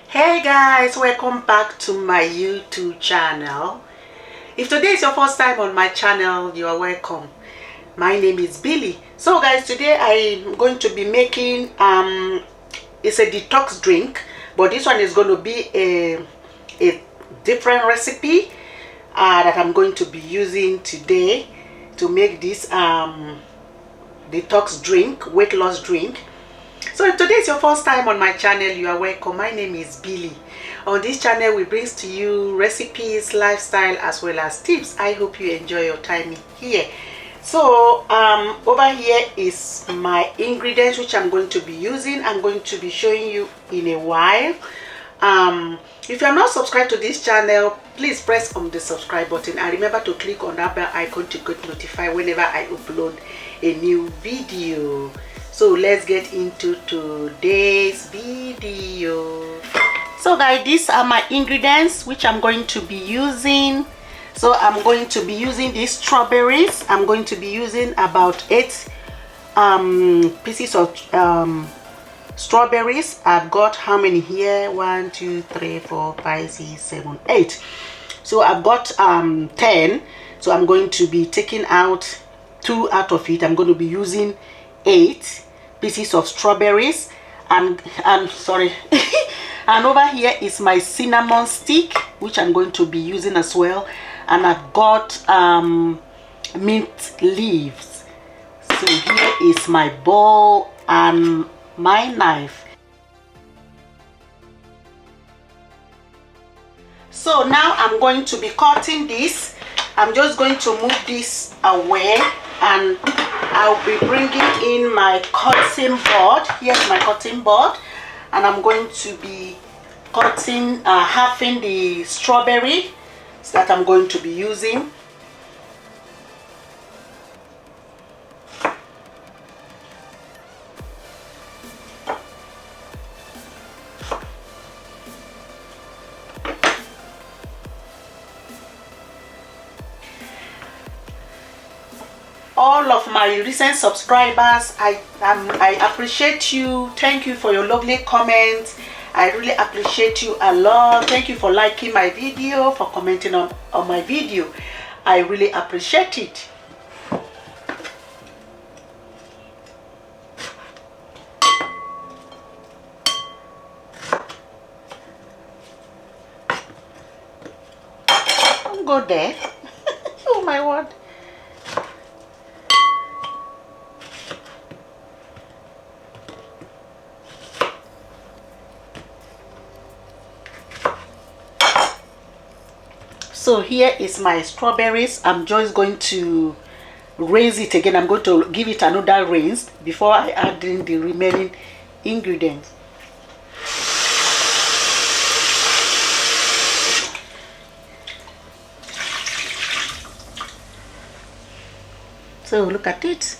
Hey guys, welcome back to my YouTube channel. If today is your first time on my channel, you are welcome. My name is Billy. So guys, today I'm going to be making it's a detox drink, but this one is going to be a different recipe that I'm going to be using today to make this detox drink, weight loss drink. So if today is your first time on my channel, you are welcome. My name is Billy. On this channel, we bring to you recipes, lifestyle, as well as tips. I hope you enjoy your time here. So over here is my ingredients which I'm going to be using. I'm going to be showing you in a while. If you are not subscribed to this channel, please press on the subscribe button and remember to click on that bell icon to get notified whenever I upload a new video. So let's get into today's video. So guys, these are my ingredients which I'm going to be using. So I'm going to be using these strawberries. I'm going to be using about 8 pieces of strawberries. I've got how many here? 1 2 3 4 5 6 7 8. So I've got 10. So I'm going to be taking out 2 out of it. I'm going to be using 8 pieces of strawberries, and sorry and over here is my cinnamon stick which I'm going to be using as well, and I've got mint leaves. So here is my bowl and my knife. So now I'm going to be cutting this. I'm just going to move this away and I'll be bringing in my cutting board. Here's my cutting board, and I'm going to be cutting halving the strawberry that I'm going to be using. All of my recent subscribers, I appreciate you. Thank you for your lovely comments. I really appreciate you a lot. Thank you for liking my video, for commenting on my video. I really appreciate it. Don't go there. Oh my word. So here is my strawberries. I'm just going to rinse it again. I'm going to give it another rinse before I add in the remaining ingredients. So look at it.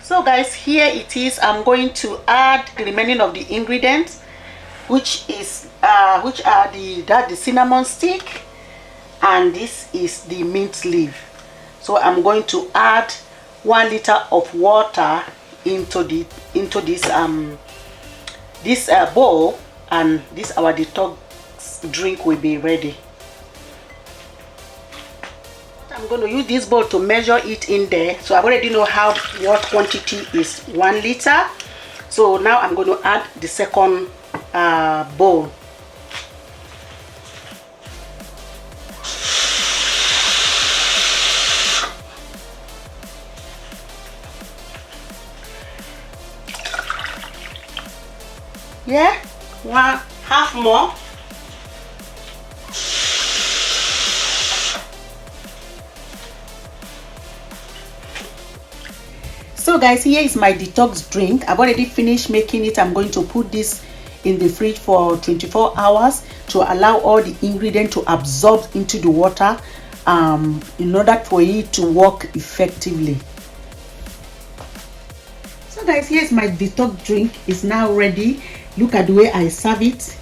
So guys, here it is. I'm going to add the remaining of the ingredients, which are the cinnamon stick, and this is the mint leaf. So I'm going to add 1 liter of water into this bowl, and this our detox drink will be ready. I'm going to use this bowl to measure it in there. So I already know what quantity is 1 liter. So now I'm going to add the second bowl. Yeah, 1/2 more. So guys, here is my detox drink. I've already finished making it. I'm going to put this in the fridge for 24 hours to allow all the ingredients to absorb into the water in order for it to work effectively. So guys, here's my detox drink. It's now ready. Look at the way I serve it.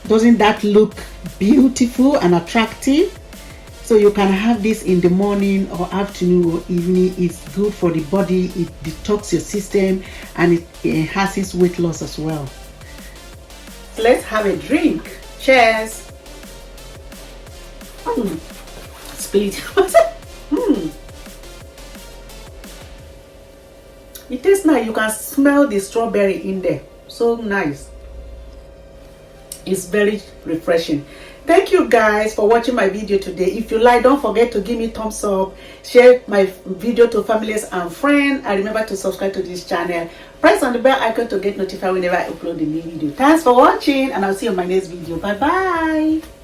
Doesn't that look beautiful and attractive? So you can have this in the morning or afternoon or evening. It's good for the body. It detox your system, and it enhances weight loss as well. let's have a drink. Cheers. Split. It tastes nice. You can smell the strawberry in there. So nice. It's very refreshing. Thank you guys for watching my video today. If you like, don't forget to give me thumbs up, share my video to families and friends, and remember to subscribe to this channel. Press on the bell icon to get notified whenever I upload a new video. Thanks for watching, and I'll see you in my next video. Bye bye.